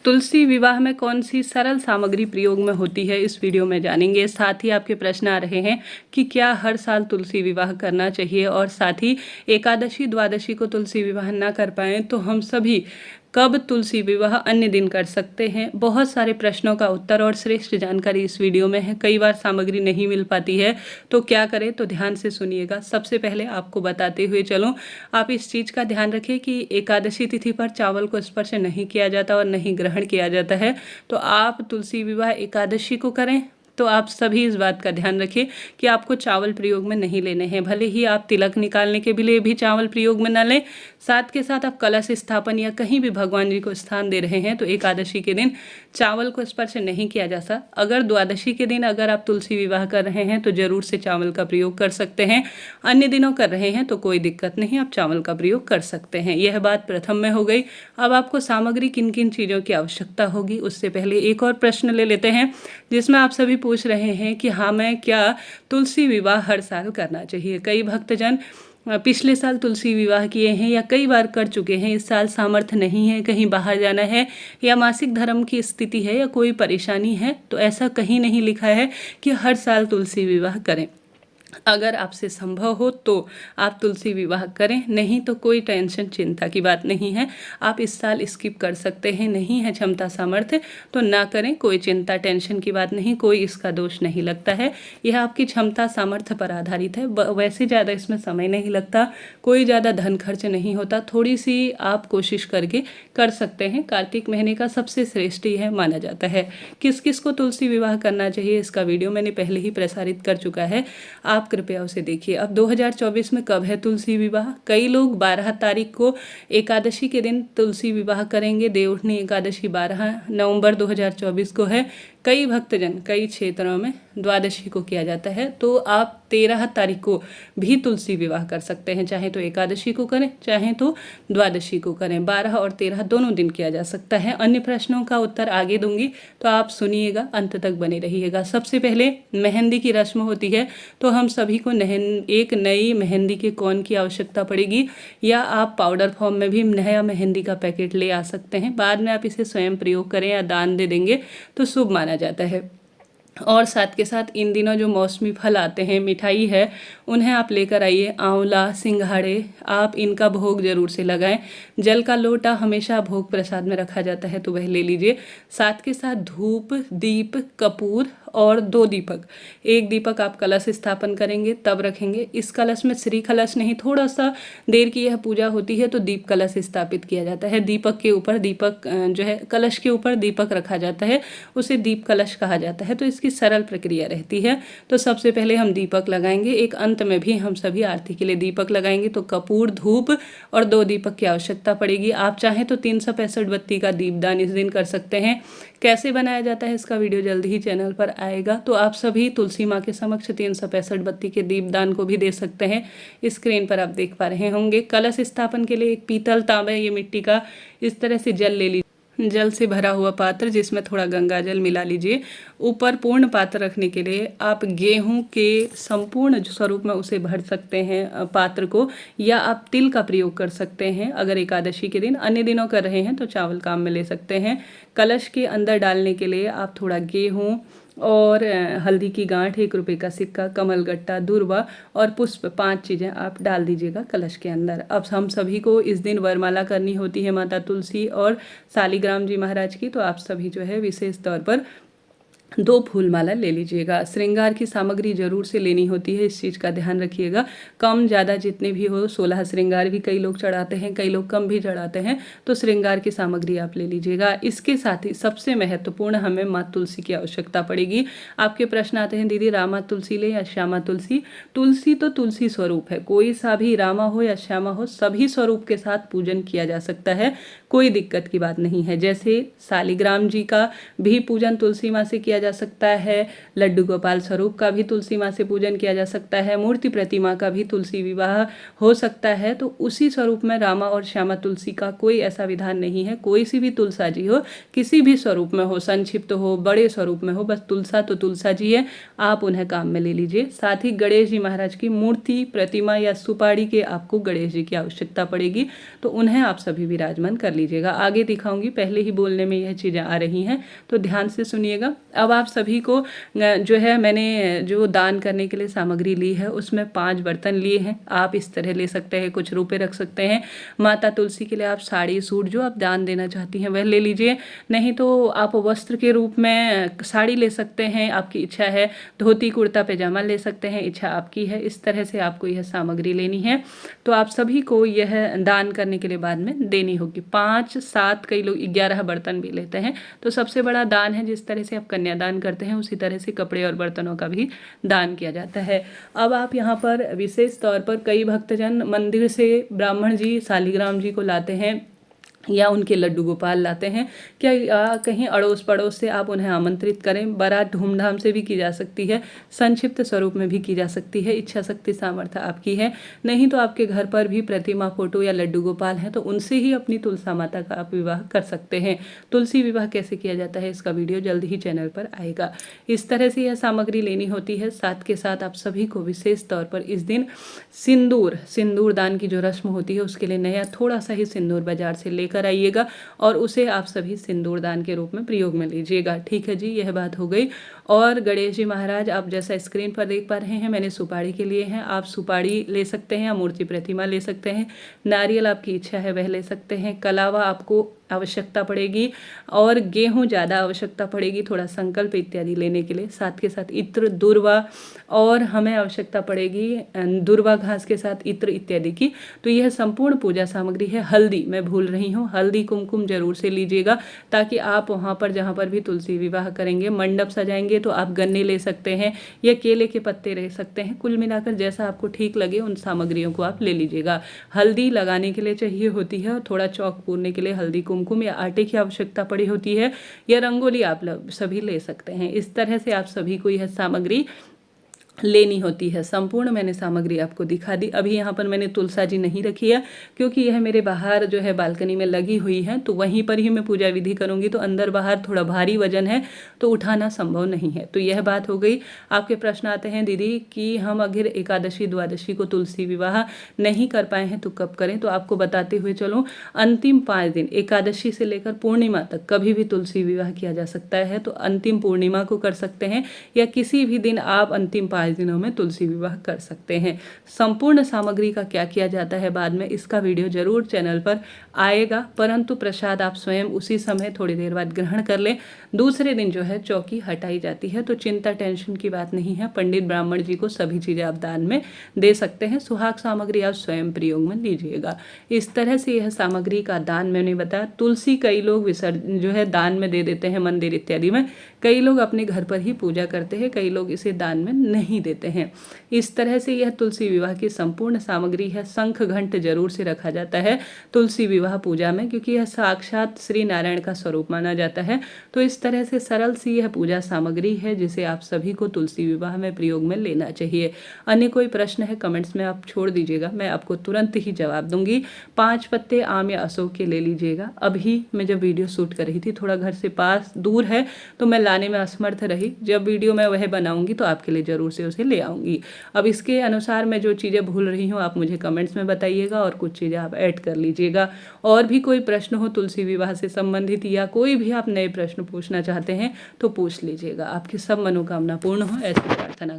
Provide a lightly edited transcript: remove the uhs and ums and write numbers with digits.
तुलसी विवाह में कौन सी सरल सामग्री प्रयोग में होती है, इस वीडियो में जानेंगे। साथ ही आपके प्रश्न आ रहे हैं कि क्या हर साल तुलसी विवाह करना चाहिए, और साथ ही एकादशी द्वादशी को तुलसी विवाह ना कर पाएँ तो हम सभी कब तुलसी विवाह अन्य दिन कर सकते हैं। बहुत सारे प्रश्नों का उत्तर और श्रेष्ठ जानकारी इस वीडियो में है। कई बार सामग्री नहीं मिल पाती है तो क्या करें, तो ध्यान से सुनिएगा। सबसे पहले आपको बताते हुए चलो, आप इस चीज़ का ध्यान रखें कि एकादशी तिथि पर चावल को स्पर्श नहीं किया जाता और नहीं ग्रहण किया जाता है। तो आप तुलसी विवाह एकादशी को करें तो आप सभी इस बात का ध्यान रखें कि आपको चावल प्रयोग में नहीं लेने हैं। भले ही आप तिलक निकालने के लिए भी चावल प्रयोग में न लें, साथ के साथ आप कलश स्थापन या कहीं भी भगवान जी को स्थान दे रहे हैं तो एकादशी के दिन चावल को स्पर्श नहीं किया जा सकता। अगर द्वादशी के दिन अगर आप तुलसी विवाह कर रहे हैं तो जरूर से चावल का प्रयोग कर सकते हैं। अन्य दिनों कर रहे हैं तो कोई दिक्कत नहीं, आप चावल का प्रयोग कर सकते हैं। यह बात प्रथम में हो गई। अब आपको सामग्री किन किन चीज़ों की आवश्यकता होगी, उससे पहले एक और प्रश्न ले लेते हैं जिसमें आप सभी पूछ रहे हैं कि हाँ, मैं क्या तुलसी विवाह हर साल करना चाहिए। कई भक्तजन पिछले साल तुलसी विवाह किए हैं या कई बार कर चुके हैं, इस साल सामर्थ्य नहीं है, कहीं बाहर जाना है या मासिक धर्म की स्थिति है या कोई परेशानी है, तो ऐसा कहीं नहीं लिखा है कि हर साल तुलसी विवाह करें। अगर आपसे संभव हो तो आप तुलसी विवाह करें, नहीं तो कोई टेंशन चिंता की बात नहीं है। आप इस साल स्किप कर सकते हैं। नहीं है क्षमता सामर्थ्य तो ना करें, कोई चिंता टेंशन की बात नहीं, कोई इसका दोष नहीं लगता है। यह आपकी क्षमता सामर्थ्य पर आधारित है। वैसे ज़्यादा इसमें समय नहीं लगता, कोई ज़्यादा धन खर्च नहीं होता, थोड़ी सी आप कोशिश करके कर सकते हैं। कार्तिक महीने का सबसे श्रेष्ठ यह माना जाता है। किस किस को तुलसी विवाह करना चाहिए इसका वीडियो मैंने पहले ही प्रसारित कर चुका है, आप कृपया उसे देखिए। अब 2024 में कब है तुलसी विवाह? कई लोग 12 तारीख को एकादशी के दिन तुलसी विवाह करेंगे। देवउठनी एकादशी 12 नवंबर 2024 को है। कई भक्तजन कई क्षेत्रों में द्वादशी को किया जाता है, तो आप 13 तारीख को भी तुलसी विवाह कर सकते हैं। चाहे तो एकादशी को करें, चाहे तो द्वादशी को करें। 12 और 13 दोनों दिन किया जा सकता है। अन्य प्रश्नों का उत्तर आगे दूंगी, तो आप सुनिएगा, अंत तक बने रहिएगा। सबसे पहले मेहंदी की रस्म होती है, तो हम सभी को एक नई मेहंदी के कोन की आवश्यकता पड़ेगी, या आप पाउडर फॉर्म में भी नया मेहंदी का पैकेट ले आ सकते हैं। बाद में आप इसे स्वयं प्रयोग करें या दान दे देंगे तो शुभ माना जाता है। और साथ के साथ इन दिनों जो मौसमी फल आते हैं, मिठाई है, उन्हें आप लेकर आइए। आंवला, सिंघाड़े, आप इनका भोग जरूर से लगाएं। जल का लोटा हमेशा भोग प्रसाद में रखा जाता है, तो वह ले लीजिए। साथ के साथ धूप, दीप, कपूर और 2 दीपक। एक दीपक आप कलश स्थापन करेंगे तब रखेंगे। इस कलश में श्री कलश नहीं, थोड़ा सा देर की यह पूजा होती है तो दीप कलश स्थापित किया जाता है। दीपक के ऊपर दीपक जो है, कलश के ऊपर दीपक रखा जाता है, उसे दीप कलश कहा जाता है। तो इसकी सरल प्रक्रिया रहती है। तो सबसे पहले हम दीपक लगाएंगे, एक अंत में भी हम सभी आरती के लिए दीपक लगाएंगे। तो कपूर, धूप और 2 दीपक की आवश्यकता पड़ेगी। आप चाहें तो 365 बत्ती का दीपदान इस दिन कर सकते हैं। कैसे बनाया जाता है इसका वीडियो जल्द ही चैनल पर आएगा, तो आप सभी तुलसी माँ के समक्ष 365 बत्ती के दीपदान को भी दे सकते हैं। स्क्रीन पर आप देख पा रहे होंगे। कलश स्थापन के लिए एक पीतल, तांबा, ये मिट्टी का इस तरह से जल ले लीजिए। जल से भरा हुआ पात्र जिसमें थोड़ा गंगा जल मिला लीजिए। ऊपर पूर्ण पात्र रखने के लिए आप गेहूं के संपूर्ण स्वरूप में उसे भर सकते हैं पात्र को, या आप तिल का प्रयोग कर सकते हैं अगर एकादशी के दिन। अन्य दिनों कर रहे हैं तो चावल काम में ले सकते हैं। कलश के अंदर डालने के लिए आप थोड़ा गेहूं और हल्दी की गांठ, 1 रुपये का सिक्का, कमलगट्टा, दूर्वा और पुष्प, 5 चीज़ें आप डाल दीजिएगा कलश के अंदर। अब हम सभी को इस दिन वरमाला करनी होती है माता तुलसी और शालिग्राम जी महाराज की, तो आप सभी जो है विशेष तौर पर 2 फूल माला ले लीजिएगा। श्रृंगार की सामग्री जरूर से लेनी होती है, इस चीज़ का ध्यान रखिएगा। कम ज़्यादा जितने भी हो, 16 श्रृंगार भी कई लोग चढ़ाते हैं, कई लोग कम भी चढ़ाते हैं, तो श्रृंगार की सामग्री आप ले लीजिएगा। इसके साथ ही सबसे महत्वपूर्ण हमें माँ तुलसी की आवश्यकता पड़ेगी। आपके प्रश्न आते हैं, दीदी रामा तुलसी ले या श्यामा तुलसी? तुलसी तो तुलसी स्वरूप है, कोई सा भी रामा हो या श्यामा हो, सभी स्वरूप के साथ पूजन किया जा सकता है, कोई दिक्कत की बात नहीं है। जैसे शालिग्राम जी का भी पूजन तुलसी माँ से किया जा सकता है, लड्डू गोपाल स्वरूप का भी तुलसी माँ से पूजन किया जा सकता है, मूर्ति प्रतिमा का भी तुलसी विवाह हो सकता है। तो उसी स्वरूप में रामा और श्यामा तुलसी का कोई ऐसा विधान नहीं है। कोई सी भी तुलसा जी हो, किसी भी स्वरूप में हो, संक्षिप्त हो, बड़े स्वरूप में हो, बस तुलसा तो तुलसा जी है, आप उन्हें काम में ले लीजिए। साथ ही गणेश जी महाराज की मूर्ति प्रतिमा या सुपारी के आपको गणेश जी की आवश्यकता पड़ेगी, तो उन्हें आप सभी विराजमान कर लीजिएगा। आगे दिखाऊंगी, पहले ही बोलने में यह चीज़ें आ रही हैं तो ध्यान से सुनिएगा। अब आप सभी को जो है मैंने जो दान करने के लिए सामग्री ली है उसमें 5 बर्तन लिए हैं। आप इस तरह ले सकते हैं, कुछ रुपए रख सकते हैं। माता तुलसी के लिए आप साड़ी सूट जो आप दान देना चाहती हैं वह ले लीजिए, नहीं तो आप वस्त्र के रूप में साड़ी ले सकते हैं, आपकी इच्छा है। धोती कुर्ता पैजामा ले सकते हैं, इच्छा आपकी है। इस तरह से आपको यह सामग्री लेनी है। तो आप सभी को यह दान करने के लिए बाद में देनी होगी। 5, 7, कई लोग 11 बर्तन भी लेते हैं। तो सबसे बड़ा दान है, जिस तरह से आप कन्यादान करते हैं उसी तरह से कपड़े और बर्तनों का भी दान किया जाता है। अब आप यहाँ पर विशेष तौर पर कई भक्तजन मंदिर से ब्राह्मण जी शालिग्राम जी को लाते हैं या उनके लड्डू गोपाल लाते हैं। क्या कहीं अड़ोस पड़ोस से आप उन्हें आमंत्रित करें। बारात धूमधाम से भी की जा सकती है, संक्षिप्त स्वरूप में भी की जा सकती है, इच्छा शक्ति सामर्थ्य आपकी है। नहीं तो आपके घर पर भी प्रतिमा, फोटो या लड्डू गोपाल हैं तो उनसे ही अपनी तुलसा माता का आप विवाह कर सकते हैं। तुलसी विवाह कैसे किया जाता है इसका वीडियो जल्द ही चैनल पर आएगा। इस तरह से यह सामग्री लेनी होती है। साथ के साथ आप सभी को विशेष तौर पर इस दिन सिंदूर दान की जो रस्म होती है उसके लिए नया थोड़ा सा ही सिंदूर बाजार से लेकर आइएगा और उसे आप सभी सिंदूर दान के रूप में प्रयोग में लीजिएगा। ठीक है जी, यह बात हो गई। और गणेश जी महाराज आप जैसा स्क्रीन पर देख पा रहे हैं, मैंने सुपारी के लिए हैं। आप सुपारी ले सकते हैं या मूर्ति प्रतिमा ले सकते हैं। नारियल आपकी इच्छा है वह ले सकते हैं। कलावा आपको आवश्यकता पड़ेगी और गेहूं ज़्यादा आवश्यकता पड़ेगी थोड़ा संकल्प इत्यादि लेने के लिए। साथ के साथ इत्र, दुर्वा और हमें आवश्यकता पड़ेगी दुर्वा घास के साथ इत्र इत्यादि की। तो यह संपूर्ण पूजा सामग्री है। हल्दी मैं भूल रही हूँ, हल्दी कुमकुम जरूर से लीजिएगा ताकि आप वहाँ पर जहाँ पर भी तुलसी विवाह करेंगे, मंडप सजाएंगे तो आप गन्ने ले सकते हैं या केले के पत्ते ले सकते हैं। कुल मिलाकर जैसा आपको ठीक लगे उन सामग्रियों को आप ले लीजिएगा। हल्दी लगाने के लिए चाहिए होती है और थोड़ा चौक पूरने के लिए हल्दी कुमकुम या आटे की आवश्यकता पड़ी होती है या रंगोली आप सभी ले सकते हैं। इस तरह से आप सभी को यह सामग्री लेनी होती है। संपूर्ण मैंने सामग्री आपको दिखा दी। अभी यहाँ पर मैंने तुलसा जी नहीं रखी है क्योंकि यह मेरे बाहर जो है बालकनी में लगी हुई है, तो वहीं पर ही मैं पूजा विधि करूँगी। तो अंदर बाहर थोड़ा भारी वजन है तो उठाना संभव नहीं है। तो यह बात हो गई। आपके प्रश्न आते हैं दीदी कि हम अगर एकादशी द्वादशी को तुलसी विवाह नहीं कर पाए हैं तो कब करें। तो आपको बताते हुए चलो, अंतिम 5 दिन एकादशी से लेकर पूर्णिमा तक कभी भी तुलसी विवाह किया जा सकता है। तो अंतिम पूर्णिमा को कर सकते हैं या किसी भी दिन आप अंतिम 5 दिनों में तुलसी विवाह कर सकते हैं। संपूर्ण सामग्री का क्या किया जाता है बाद में इसका वीडियो जरूर चैनल पर आएगा, परंतु प्रसाद आप स्वयं उसी समय थोड़ी देर बाद ग्रहण कर लें। दूसरे दिन जो है चौकी हटाई जाती है। तो चिंता टेंशन की बात नहीं है। पंडित ब्राह्मण जी को सभी चीज़ें आप दान में दे सकते हैं। सुहाग सामग्री आप स्वयं प्रयोग में लीजिएगा। इस तरह से यह सामग्री का दान मैंने बताया। तुलसी कई लोग विसर्जन जो है दान में दे देते हैं मंदिर इत्यादि में, कई लोग अपने घर पर ही पूजा करते हैं, कई लोग इसे दान में नहीं देते हैं। इस तरह से यह तुलसी विवाह की संपूर्ण सामग्री है। शंख घंट जरूर से रखा जाता है तुलसी विवाह पूजा में क्योंकि यह साक्षात श्री नारायण का स्वरूप माना जाता है। तो इस तरह से सरल सी यह पूजा सामग्री है जिसे आप सभी को तुलसी विवाह में प्रयोग में लेना चाहिए। अन्य कोई प्रश्न है कमेंट्स में आप छोड़ दीजिएगा, मैं आपको तुरंत ही जवाब दूंगी। 5 पत्ते आम या अशोक के ले लीजिएगा। अभी मैं जब वीडियो शूट कर रही थी थोड़ा घर से पास दूर है तो मैं लाने में असमर्थ रही। जब वीडियो मैं वह बनाऊंगी तो आपके लिए जरूर से उसे ले आऊंगी। अब इसके अनुसार मैं जो चीज़ें भूल रही हूँ आप मुझे कमेंट्स में बताइएगा और कुछ चीज़ें आप ऐड कर लीजिएगा। और भी कोई प्रश्न हो तुलसी विवाह से संबंधित या कोई भी आप नए प्रश्न पूछना चाहते हैं तो पूछ लीजिएगा। आपकी सब मनोकामना पूर्ण हो ऐसी प्रार्थना।